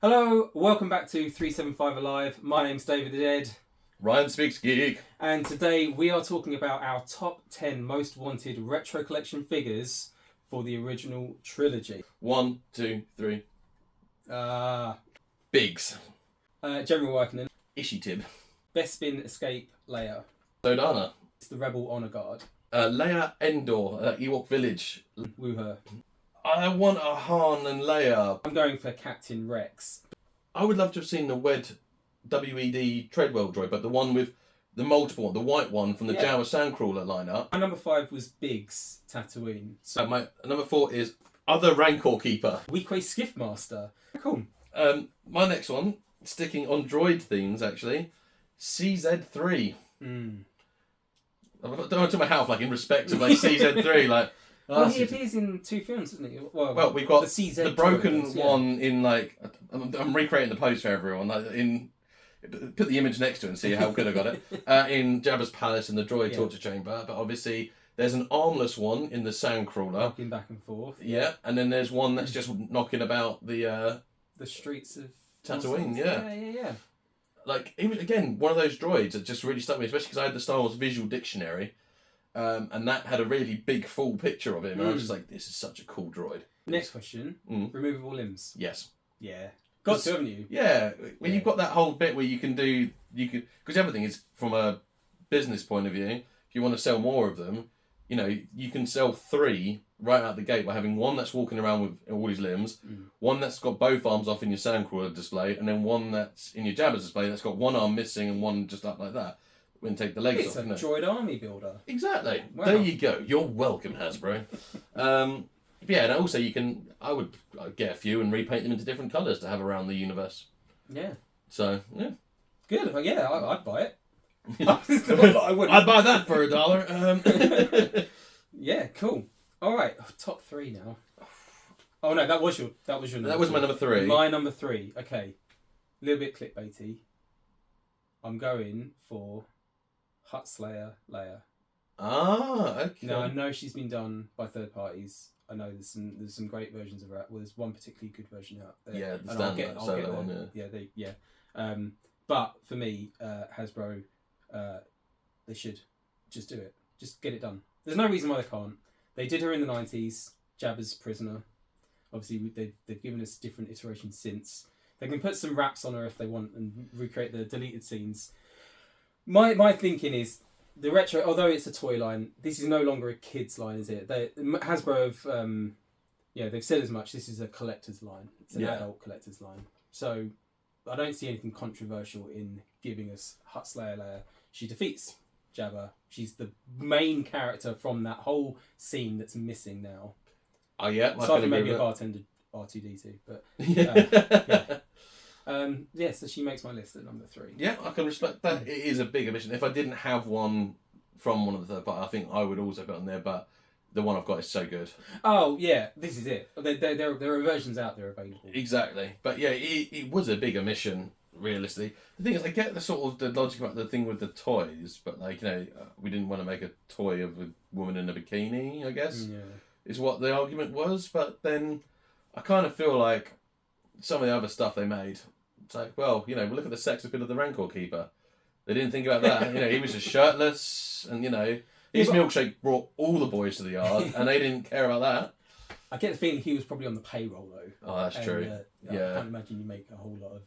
Hello, welcome back to 375 Alive. My name's David the Dead. Ryan Speaks Geek. And today we are talking about our top 10 most wanted retro collection figures for the original trilogy. 1, 2, 3. Biggs. General Workman. Ishitib. Bespin Escape Leia. Sodana. It's the Rebel Honor Guard. Leia Endor, Ewok Village. Woo her. I want a Han and Leia. I'm going for Captain Rex. I would love to have seen the WED Treadwell droid, but the one with the multiple one, the white one from the Jawa Sandcrawler lineup. My number 5 was Biggs Tatooine. So my number 4 is Other Rancor Keeper. Weequay Skiffmaster. Cool. My next one, sticking on droid themes actually, CZ3. I don't want to my health, like in respect of like CZ3, like. Well, he appears in 2 films, doesn't he? Well, we've got the broken one in like. I'm recreating the pose for everyone. Put the image next to it and see how good I got it. In Jabba's Palace and the Droid Torture Chamber, but obviously there's an armless one in the Sandcrawler. Knocking back and forth. Yeah, and then there's one that's just knocking about the streets of Tatooine. Yeah. Like, he was, again, one of those droids that just really stuck me, especially because I had the Star Wars Visual Dictionary, and that had a really big, full picture of him, and I was just like, this is such a cool droid. Next question. Removable limbs. Yes. Yeah. Got to, haven't you? Yeah. When you've got that whole bit where you can, because everything is from a business point of view, if you want to sell more of them, you can sell 3 right out the gate by having one that's walking around with all his limbs, one that's got both arms off in your Sandcrawler display, and then one that's in your Jabba's display that's got one arm missing and one just up like that. When take the legs off. It's a droid army builder. Exactly. Wow. There you go. You're welcome, Hasbro. And also I would get a few and repaint them into different colours to have around the universe. Yeah. So, yeah. Good. Yeah, I'd buy it. I wouldn't. I'd buy that for $1. Yeah, cool. All right, top 3 now. Oh no, that was your number. That was my number 3. My number 3. Okay, a little bit clickbaity. I'm going for Hutt Slayer Leia. Ah, okay. Now I know she's been done by third parties. I know there's some great versions of her. Well, there's one particularly good version out there. Yeah, the standard solo one. Yeah. But for me, Hasbro, they should just do it. Just get it done. There's no reason why they can't. They did her in the 90s, Jabba's prisoner. Obviously, they've given us different iterations since. They can put some wraps on her if they want and recreate the deleted scenes. My thinking is, the retro, although it's a toy line, this is no longer a kid's line, is it? Hasbro have, they've said as much. This is a collector's line. It's an adult collector's line. So I don't see anything controversial in giving us Hutt Slayer Leia. She defeats Jabba. She's the main character from that whole scene that's missing now. Oh yeah, aside from maybe a bartender R2D2, but so she makes my list at number 3. Yeah, I can respect that. It is a big omission. If I didn't have one from one of the third party, I think I would also put on there. But the one I've got is so good. Oh yeah, this is it. There are versions out there available. Exactly, but yeah, it was a big omission. Realistically, the thing is, I get the logic about the thing with the toys, but we didn't want to make a toy of a woman in a bikini. I guess is what the argument was. But then I kind of feel like some of the other stuff they made. It's like, well, look at the sex appeal of the Rancor Keeper. They didn't think about that. He was just shirtless, and his milkshake brought all the boys to the yard, and they didn't care about that. I get the feeling he was probably on the payroll though. Oh, that's true. I can't imagine you make a whole lot of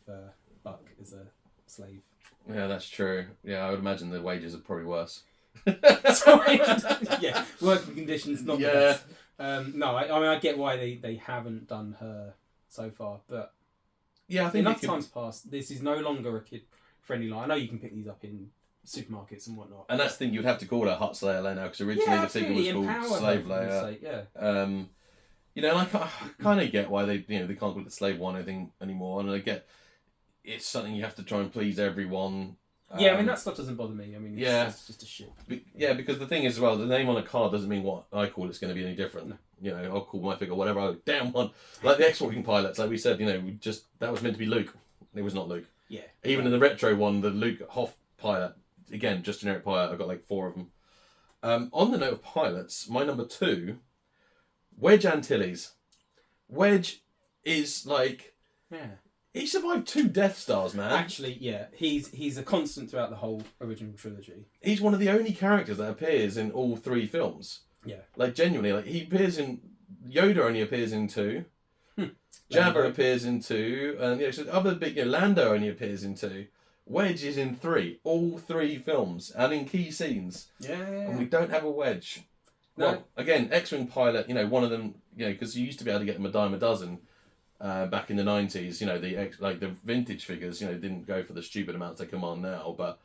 buck as a slave. Yeah, that's true. Yeah, I would imagine the wages are probably worse. Sorry. Yeah, working conditions not the best. No, I get why they haven't done her so far, but yeah, I think enough time's passed. This is no longer a kid-friendly line. I know you can pick these up in supermarkets and whatnot. And that's the thing, you'd have to call her Hutt Slayer Leia now, because originally the figure was called Slave Leia. And I kind of get why they can't call it the Slave One anything anymore, and I get it's something you have to try and please everyone. That stuff doesn't bother me. It's just a shit. Because the thing is, the name on a card doesn't mean what I call it's going to be any different. No. I'll call my figure whatever damn one. Like the X-Walking pilots, like we said, that was meant to be Luke. It was not Luke. Yeah. Even in the retro one, the Luke Hoth pilot, again, just generic pilot, I've got like 4 of them. On the note of pilots, my number 2, Wedge Antilles. Wedge is like... Yeah. He survived 2 Death Stars, man. Actually, yeah, he's a constant throughout the whole original trilogy. He's one of the only characters that appears in all 3 films. Yeah. Like, genuinely, like, he appears in... Yoda only appears in 2. Jabba appears in 2. And, so other big... Lando only appears in 2. Wedge is in 3. All 3 films. And in key scenes. Yeah. And we don't have a Wedge. No. Well, again, X-Wing pilot, one of them... because you used to be able to get them a dime a dozen. Back in the 90s, the vintage figures, didn't go for the stupid amounts they come on now. But,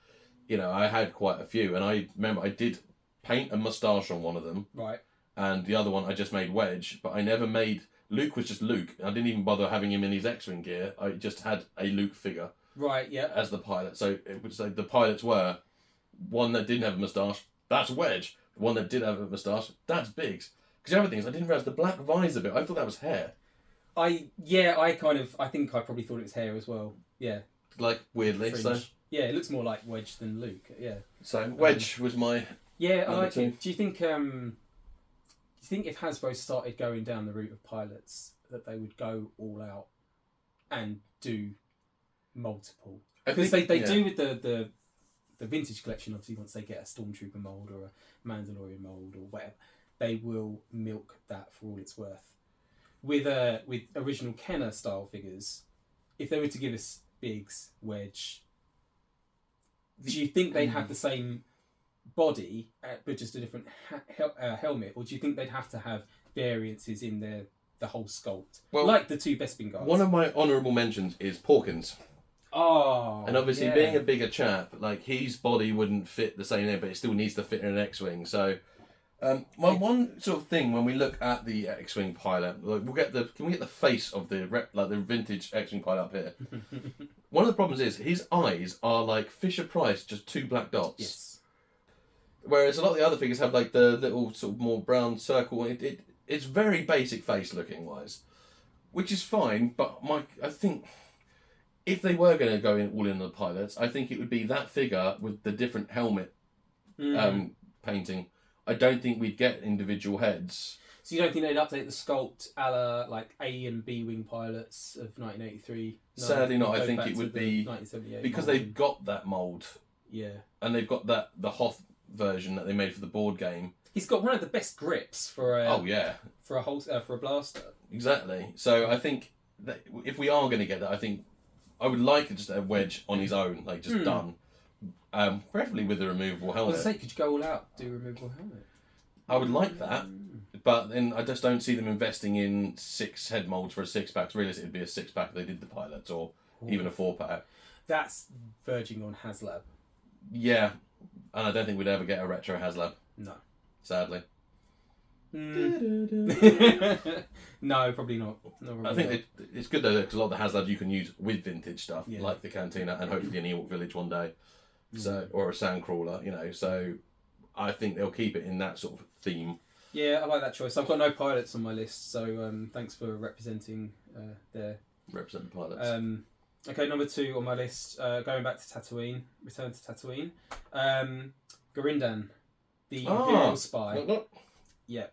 I had quite a few. And I remember I did paint a moustache on one of them. Right. And the other one I just made Wedge. But I never made... Luke was just Luke. I didn't even bother having him in his X-Wing gear. I just had a Luke figure. Right, yeah. As the pilot. So it was like the pilots were one that didn't have a moustache, that's Wedge. The one that did have a moustache, that's Biggs. Because the other thing is, I didn't realise the black visor bit, I thought that was hair. I think I probably thought it was hair as well. Yeah. Like, weirdly. Fringe. So yeah, it looks more like Wedge than Luke. Yeah. So Wedge was my... Yeah, I like two. it. Do you think if Hasbro started going down the route of pilots, that they would go all out and do multiple? Because they do with the vintage collection, obviously, once they get a Stormtrooper mould or a Mandalorian mould or whatever, they will milk that for all it's worth. With original Kenner style figures, if they were to give us Biggs, Wedge, do you think they'd have the same body but just a different helmet, or do you think they'd have to have variances in the whole sculpt, like the 2 Bespin guards? One of my honourable mentions is Porkins. Oh, and obviously being a bigger chap, like his body wouldn't fit the same there, but it still needs to fit in an X-wing. So, my one sort of thing when we look at the X-wing pilot, like can we get the face of the vintage X-wing pilot up here? One of the problems is his eyes are like Fisher Price, just 2 black dots. Yes. Whereas a lot of the other figures have like the little sort of more brown circle. It's very basic face looking wise, which is fine. But I think if they were going to go all in the pilots, I think it would be that figure with the different helmet painting. I don't think we'd get individual heads. So you don't think they'd update the sculpt a la like A and B wing pilots of 1983? No, sadly not. I think it would be 1978 because they've got that mould. Yeah. And they've got the Hoth version that they made for the board game. He's got one of the best grips for a for a blaster. Exactly. So I think that if we are going to get that, I think I would like just a Wedge on his own, like just done, preferably with a removable helmet. I was going to say, could you go all out, do a removable helmet? I would like that, but then I just don't see them investing in 6 head molds for a 6-pack. Realistically, it'd be a 6-pack if they did the pilots, or even a 4-pack. That's verging on HasLab. Yeah, and I don't think we'd ever get a retro HasLab. No. Sadly. No, probably not. I think it's good though, because a lot of the HasLabs you can use with vintage stuff, like the Cantina and hopefully an Ewok Village one day, or a Sandcrawler, so I think they'll keep it in that sort of theme. Yeah, I like that choice. I've got no pilots on my list, so thanks for representing their... Represent the pilots. Okay, number 2 on my list, going back to Tatooine, Return to Tatooine. Garindan, the Imperial spy. Yeah.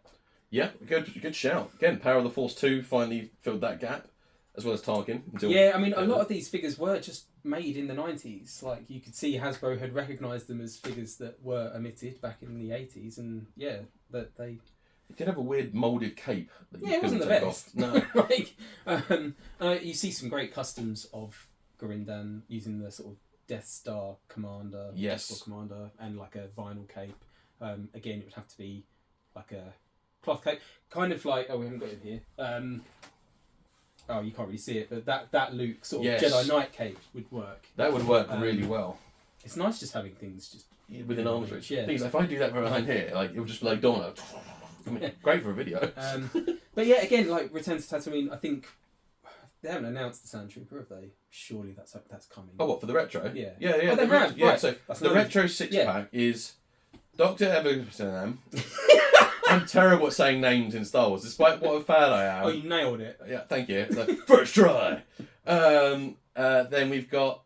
Yeah, good shout. Again, Power of the Force 2 finally filled that gap, as well as Tarkin. Yeah, I mean, a lot of these figures were just made in the 90s. Like, you could see Hasbro had recognised them as figures that were omitted back in the 80s, and that they... It did have a weird moulded cape that you it wasn't the best. Off. No. You see some great customs of Garindan using the sort of Death Star commander, yes, Death Star commander, and like a vinyl cape. Again, it would have to be like a cloth cape, kind of like we haven't got it here. You can't really see it, but that Luke sort of Jedi Knight cape would work. That would work really well. It's nice just having things just within arm's reach. Yeah. Things if I do that behind here, like it would just be like Donna. I mean, great for a video. But yeah, again, like Return to Tatooine, I think they haven't announced the Sandtrooper, have they? Surely that's coming. Oh, what, for the retro? Yeah. Yeah. Oh, they have. Yeah. Right. So that's the retro 6-pack is Dr. Everson. I'm terrible at saying names in Star Wars, despite what a fan I am. Oh, you nailed it. Yeah, thank you. First try. Then we've got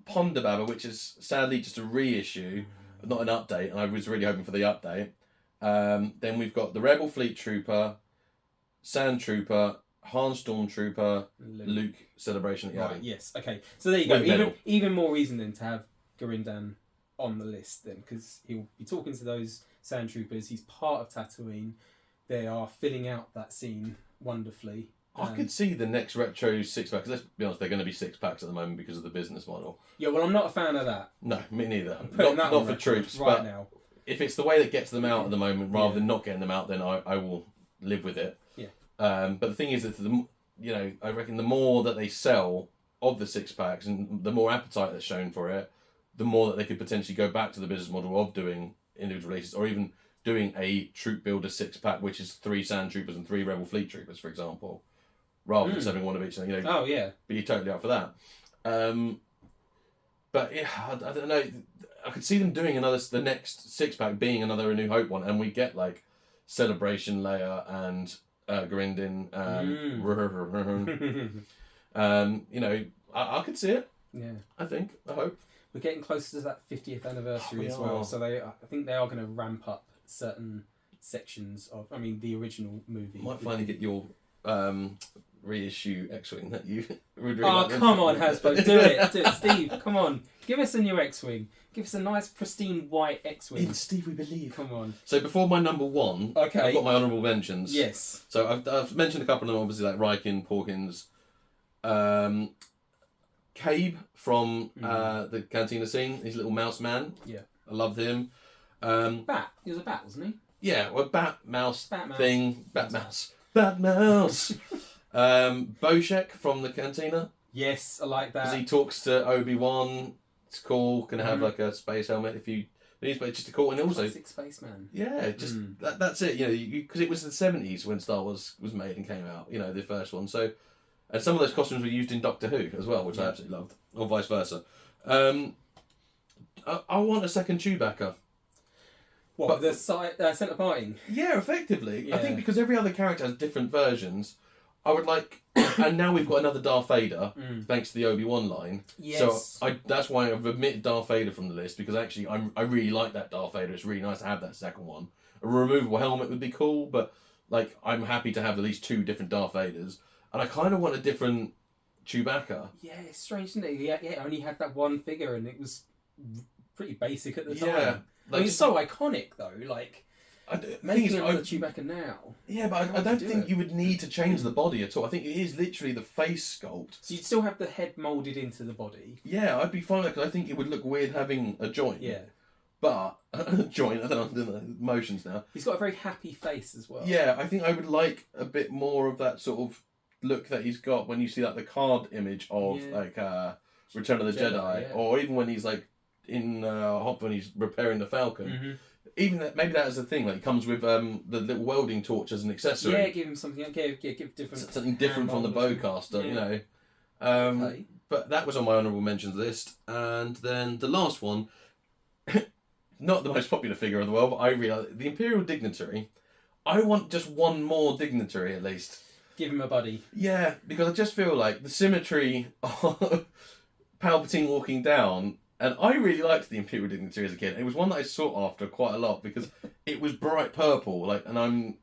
Ponderbaba, which is sadly just a reissue, not an update, and I was really hoping for the update. Then we've got the Rebel Fleet Trooper, Sand Trooper, Han Stormtrooper, Luke Celebration at Right, Yavin. yes. Okay. So there you go. With medal. Even more reason then to have Garindan on the list then, because he'll be talking to those sand troopers. He's part of Tatooine. They are filling out that scene wonderfully. I could see the next retro 6-pack, because let's be honest, they're going to be 6-packs at the moment because of the business model. Yeah, well, I'm not a fan of that. No, me neither. Not for troops, right but now. if it's the way that gets them out at the moment, rather than not getting them out, then I will live with it. Yeah. But the thing is that I reckon the more that they sell of the 6-packs and the more appetite that's shown for it, the more that they could potentially go back to the business model of doing individual releases, or even doing a troop builder 6-pack, which is 3 sand troopers and 3 rebel fleet troopers, for example, rather than having one of each. Oh yeah. But you're totally up for that. But yeah, I don't know. I could see them doing the next 6-pack being another A New Hope one, and we get like Celebration Leia and Garindan. I could see it. Yeah. I hope. We're getting closer to that 50th anniversary as well, so I think they are going to ramp up certain sections of. I mean, the original movie. Might finally get your reissue X-wing that you. Come on, Hasbro, do it, Steve. Come on, give us a new X-wing. Give us a nice, pristine white X-wing. In Steve, we believe. Come on. So before my number 1, okay, I've got my honourable mentions. Yes. So I've mentioned a couple of them, obviously, like Rykin, Porkins, Cabe from the Cantina scene. His little mouse man. Yeah. I loved him. Bat. He was a bat, wasn't he? Yeah, well, Bat Mouse Bat thing. Bat Mouse. Boshek from the Cantina. Yes, I like that. Because he talks to Obi-Wan. It's cool. Can have like a space helmet if you need, but just a cool. And also, classic spaceman. Yeah, just that's it. Because it was the 70s when Star Wars was made and came out. The first one. So, and some of those costumes were used in Doctor Who as well, which I absolutely loved, or vice versa. I want a second Chewbacca. What, but the centre parting? Yeah, effectively. Yeah. I think because every other character has different versions, I would like... and now we've got another Darth Vader, thanks to the Obi-Wan line. Yes. So that's why I've omitted Darth Vader from the list, because actually I really like that Darth Vader. It's really nice to have that second one. A removable helmet would be cool, but like I'm happy to have at least 2 different Darth Vaders. And I kind of want a different Chewbacca. Yeah, it's strange, isn't it? Yeah, only had that one figure, and it was pretty basic at the time. Yeah. Like, it's so iconic, though. Like, making another Chewbacca now. Yeah, but I don't think you would need to change the body at all. I think it is literally the face sculpt. So you'd still have the head moulded into the body. Yeah, I'd be fine because I think it would look weird having a joint. Yeah. But, a joint, I don't know, motions now. He's got a very happy face as well. Yeah, I think I would like a bit more of that sort of look that he's got when you see like the card image of Return of the Jedi. Or even when he's like in Hoth when he's repairing the Falcon. Mm-hmm. Even that, maybe that is the thing. Like, it comes with the little welding torch as an accessory. Yeah, give him something. Give different. Something different from the bowcaster, Okay. But that was on my honourable mentions list, and then the last one, not the most popular figure of the world, but I realise the Imperial Dignitary. I want just one more Dignitary at least. Give him a buddy. Yeah, because I just feel like the symmetry of Palpatine walking down. And I really liked the Imperial Dignitary as a kid. It was one that I sought after quite a lot because it was bright purple. And I'm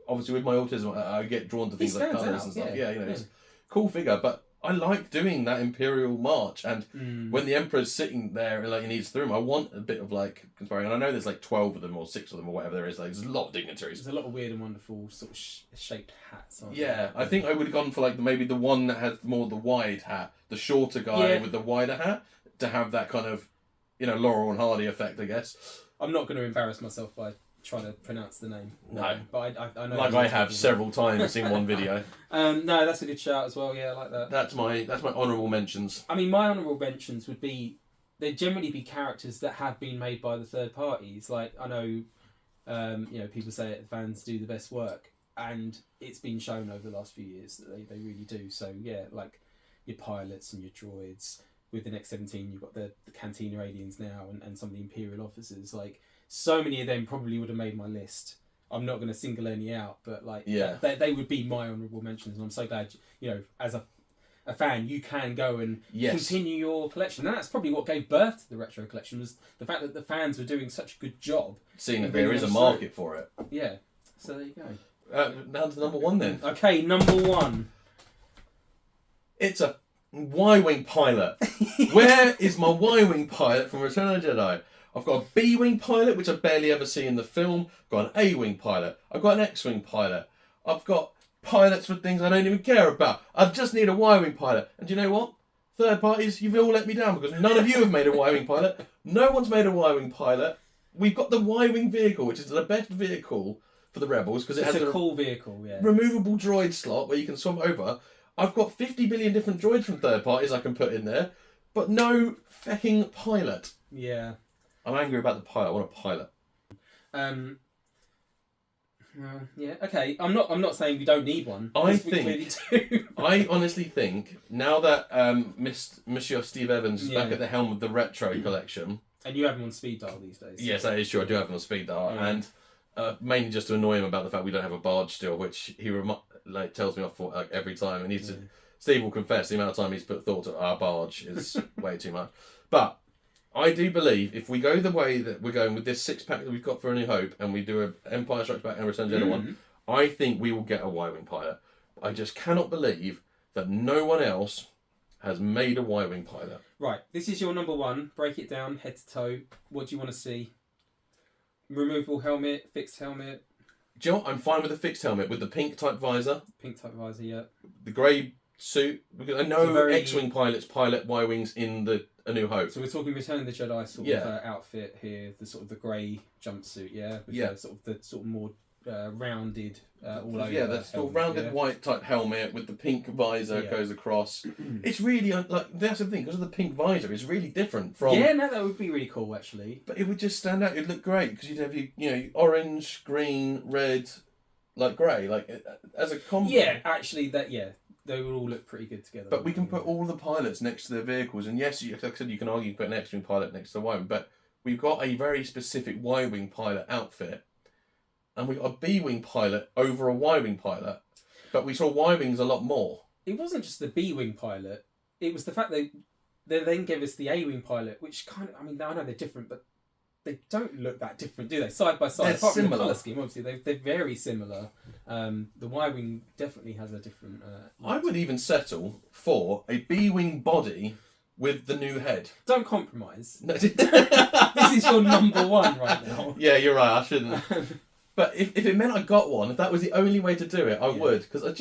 obviously with my autism, I get drawn to things like colours and stuff. Yeah, it's a cool figure. But I like doing that Imperial march. And when the Emperor's sitting there and he's through him, I want a bit of conspiring. And I know there's 12 of them or 6 of them or whatever there is. There's a lot of dignitaries. There's a lot of weird and wonderful sort of shaped hats. I think I would have gone for maybe the one that has more the wide hat, the shorter guy with the wider hat. To have that kind of, Laurel and Hardy effect, I guess. I'm not going to embarrass myself by trying to pronounce the name. No. But I know. I have several times in one video. No, that's a good shout as well. Yeah, I like that. That's my honourable mentions. I mean, my honourable mentions would be, they'd generally be characters that have been made by the third parties. Like, I know, people say it, fans do the best work. And it's been shown over the last few years that they really do. So, yeah, like your pilots and your droids. With the next 17, you've got the Cantina aliens now and some of the Imperial officers. So many of them probably would have made my list. I'm not going to single any out, but they would be my honourable mentions. And I'm so glad, as a fan, you can go and continue your collection. And that's probably what gave birth to the Retro Collection, was the fact that the fans were doing such a good job. Seeing that there is a market for it. Yeah. So there you go. Now to number one then. Okay, number one. It's a Y-wing pilot. Where is my Y-wing pilot from Return of the Jedi? I've got a B-wing pilot, which I barely ever see in the film. I've got an A-wing pilot. I've got an X-wing pilot. I've got pilots for things I don't even care about. I just need a Y-wing pilot. And do you know what? Third parties, you've all let me down because none of you have made a Y-wing pilot. No one's made a Y-wing pilot. We've got the Y-wing vehicle, which is the best vehicle for the Rebels because it has a cool vehicle, yeah. Removable droid slot where you can swap over. I've got 50 billion different droids from third parties I can put in there, but no fucking pilot. Yeah. I'm angry about the pilot. I want a pilot. Well, yeah, okay. I'm not saying we don't need one. I honestly think now that Monsieur Steve Evans is back at the helm of the retro collection, and you have him on speed dial these days. Yes, that is true. I do have him on speed dial, and mainly just to annoy him about the fact we don't have a barge still, which he tells me off for every time. And Steve will confess the amount of time he's put thought to our barge is way too much. But I do believe if we go the way that we're going with this 6-pack that we've got for A New Hope and we do an Empire Strikes Back and Return of the Jedi one, I think we will get a Y-wing pilot. I just cannot believe that no one else has made a Y-wing pilot. Right, this is your number one. Break it down, head to toe. What do you want to see? Removable helmet, fixed helmet. Do you know what? I'm fine with the fixed helmet with the pink type visor. Pink type visor, yeah. The grey suit. Because I know X-wing pilots pilot Y-wings in the A New Hope. So we're talking Return of the Jedi sort of outfit here, the sort of the grey jumpsuit, yeah. With the sort of more rounded all over. Yeah, the sort of rounded white type helmet with the pink visor goes across. It's really that's the thing because of the pink visor. It's really different from. Yeah, no, that would be really cool actually. But it would just stand out. It'd look great because you'd have orange, green, red, grey, as a combo. Yeah, actually, they would all look pretty good together. But we can put all the pilots next to their vehicles, and yes, like I said, you can argue put an X-wing pilot next to the Y-wing, but we've got a very specific Y-wing pilot outfit. And we got a B-wing pilot over a Y-wing pilot, but we saw Y-wings a lot more. It wasn't just the B-wing pilot; it was the fact they then gave us the A-wing pilot, which kind of, I mean, I know they're different, but they don't look that different, do they? Side by side, they're similar. From the colour scheme, obviously, they're very similar. The Y-wing definitely has a different. I would even settle for a B-wing body with the new head. Don't compromise. No. This is your number one right now. Yeah, you're right. I shouldn't. But if it meant I got one, if that was the only way to do it, I would. Because I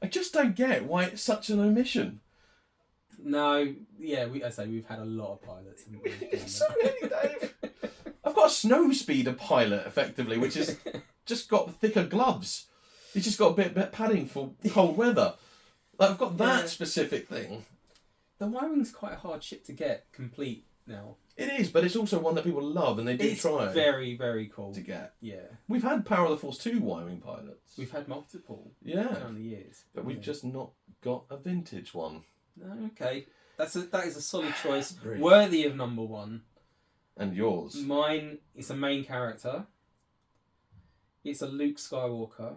just don't get why it's such an omission. No, yeah, we've had a lot of pilots. So many, Dave. I've got a snow speeder pilot, effectively, which is just got thicker gloves. He's just got a bit padding for cold weather. I've got that specific thing. The Y-wing's quite a hard ship to get complete now. It is, but it's also one that people love, and they do try. It's very, very cool to get. Yeah, we've had Power of the Force 2 Y-wing pilots. We've had multiple. Down the years, but we've just not got a vintage one. No, okay, that is a solid choice, worthy of number one. And yours? Mine is a main character. It's a Luke Skywalker.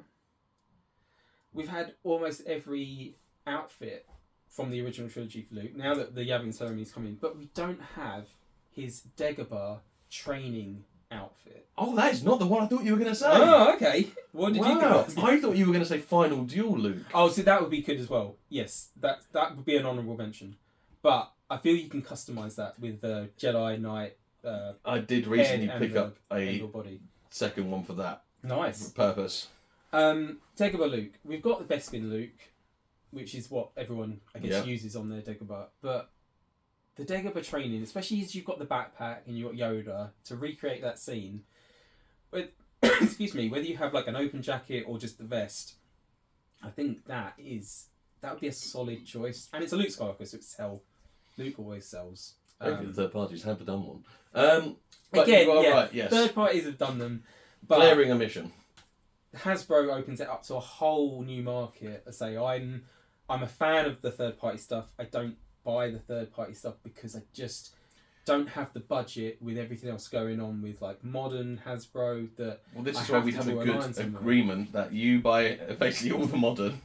We've had almost every outfit from the original trilogy for Luke. Now that the Yavin ceremony's coming, but we don't have his Dagobah training outfit. Oh, that is not the one I thought you were going to say. Oh, okay. What did you think? I thought you were going to say Final Duel Luke. Oh, so that would be good as well. Yes, that would be an honourable mention. But I feel you can customise that with the Jedi Knight. I did recently pick up a body. Second one for that. Nice. Purpose. Dagobah Luke. We've got the Bespin Luke, which is what everyone, I guess, uses on their Dagobah. But the Dagobah training, especially as you've got the backpack and you've got Yoda, to recreate that scene, with, excuse me, whether you have like an open jacket or just the vest, I think that would be a solid choice. And it's a Luke Skywalker, so it's hell. Luke always sells. Hopefully the third parties have done one. But again, you are right, yes. Third parties have done them. But clearing a mission. Hasbro opens it up to a whole new market. I say I'm a fan of the third party stuff. I don't buy the third party stuff because I just don't have the budget with everything else going on with like modern Hasbro. This is why we have a good agreement that you buy basically all the modern,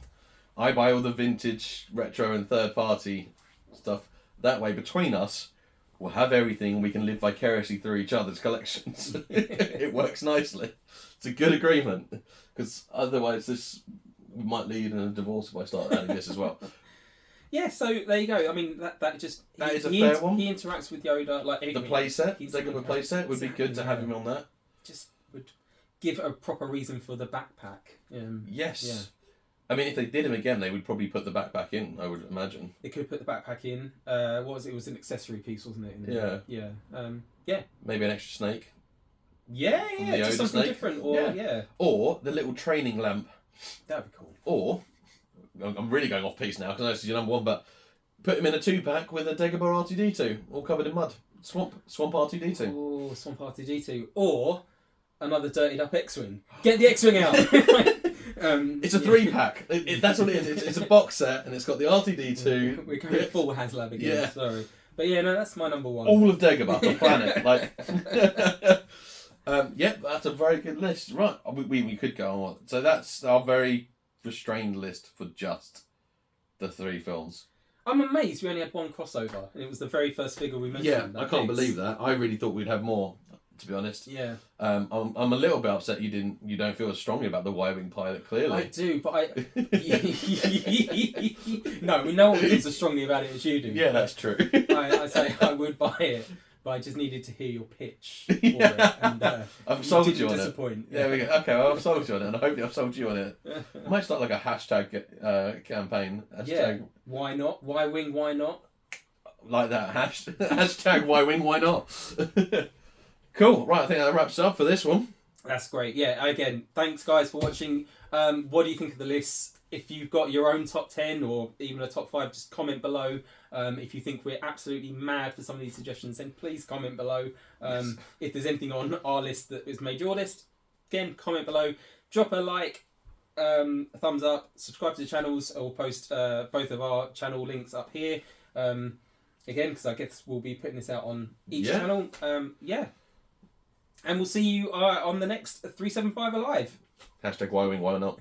I buy all the vintage, retro, and third party stuff. That way, between us, we'll have everything. We can live vicariously through each other's collections. It works nicely. It's a good agreement, because otherwise this might lead in a divorce if I start adding this as well. Yeah, so there you go. I mean, that is a fair one. He interacts with Yoda like The playset, Dagobah playset would be good to have him on that. Just would give a proper reason for the backpack. Yes. Yeah. I mean, if they did him again, they would probably put the backpack in, I would imagine. They could put the backpack in. What was it? It was an accessory piece, wasn't it? Yeah. Yeah. Yeah. Maybe an extra snake. Yeah. Just something snake. different. Or Or the little training lamp. That'd be cool. Or, I'm really going off piece now because I know this is your number one, but put him in a 2-pack with a Dagobah R2-D2, all covered in mud. Swamp R2-D2. Oh, Swamp R2-D2. Or another dirtied up X-Wing. Get the X-Wing out! It's a 3-pack. That's what it is. It's a box set and it's got the R2-D2. We're going full HasLab again, Yeah. Sorry. But yeah, no, that's my number one. All of Dagobah, the planet. Yep, that's a very good list. Right, we could go on. So that's our very restrained list for just the 3 films. I'm amazed we only had one crossover, and it was the very first figure we mentioned. Yeah, I can't believe that. I really thought we'd have more, to be honest. Yeah. I'm a little bit upset you don't feel as strongly about the Y-Wing pilot, clearly. I do, but no, we no one feels as strongly about it as you do. Yeah, that's true. I say I would buy it, but I just needed to hear your pitch for it, and I've sold you on disappoint. it. Yeah, we go. Okay, well, I've sold you on it, and I hope I've sold you on it. I might start like a hashtag campaign. Yeah. Why not? Y-Wing, why not? Like that. Hashtag Y-Wing, why not? Cool. Right, I think that wraps up for this one. That's great. Yeah, again, thanks guys for watching. What do you think of the list? If you've got your own top 10 or even a top 5, just comment below. If you think we're absolutely mad for some of these suggestions, then please comment below. Yes. If there's anything on our list that has made your list, again, comment below. Drop a like, a thumbs up, subscribe to the channels. I will post both of our channel links up here. Again, because I guess we'll be putting this out on each channel. And we'll see you on the next 375 Alive. Hashtag Y-Wing, why not?